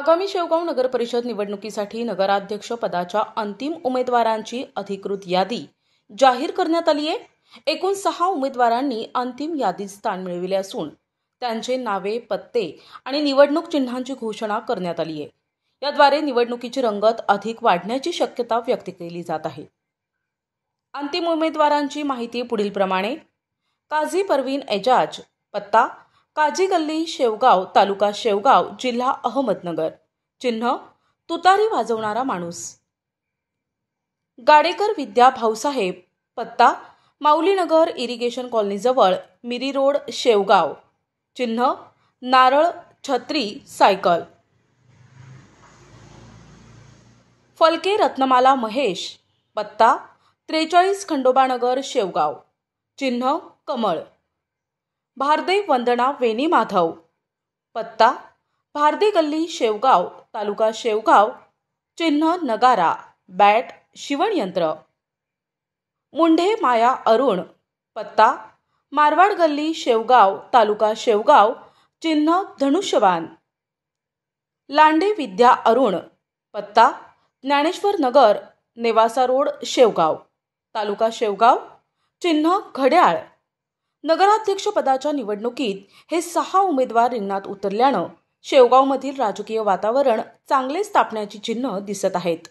आगामी शेवगाव नगर परिषद निवडणुकीसाठी नगराध्यक्ष पदाच्या अंतिम उमेदवारांची अधिकृत यादी जाहीर करण्यात आली आहे. एकूण 6 उमेदवारांनी अंतिम यादीत स्थान मिळविले असून त्यांचे नावे, पत्ते आणि निवडणूक चिन्हांची घोषणा करण्यात आली आहे. याद्वारे निवडणुकीची रंगत अधिक वाढण्याची शक्यता व्यक्त केली जात आहे. अंतिम उमेदवारांची माहिती पुढीलप्रमाणे: काझी परवीन एजाज, पत्ता काजी गल्ली, शेवगाव, तालुका शेवगाव, जिल्हा अहमदनगर, चिन्ह तुतारी वाजवणारा माणूस. गाडेकर विद्या भाऊसाहेब, पत्ता माऊलीनगर इरिगेशन कॉलनीजवळ, मिरी रोड, शेवगाव, चिन्ह नारळ, छत्री, सायकल. फलके रत्नमाला महेश, पत्ता 43 खंडोबानगर, शेवगाव, चिन्ह कमळ. भारदे वंदना वेणी माधव, पत्ता भारदे गल्ली, शेवगाव, तालुका शेवगाव, चिन्ह नगारा, बॅट, शिवणयंत्र. मुंढे माया अरुण, पत्ता मारवाड गल्ली, शेवगाव, तालुका शेवगाव, चिन्ह धनुष्यबाण. लांडे विद्या अरुण, पत्ता ज्ञानेश्वर नगर, नेवासा रोड, शेवगाव, तालुका शेवगाव, चिन्ह घड्याळ. नगराध्यक्ष पदाच्या निवडणुकीत हे 6 उमेदवार रिंगणात उतरल्यानं शेवगावमधील राजकीय वातावरण चांगलेच तापण्याची चिन्ह दिसत आहेत.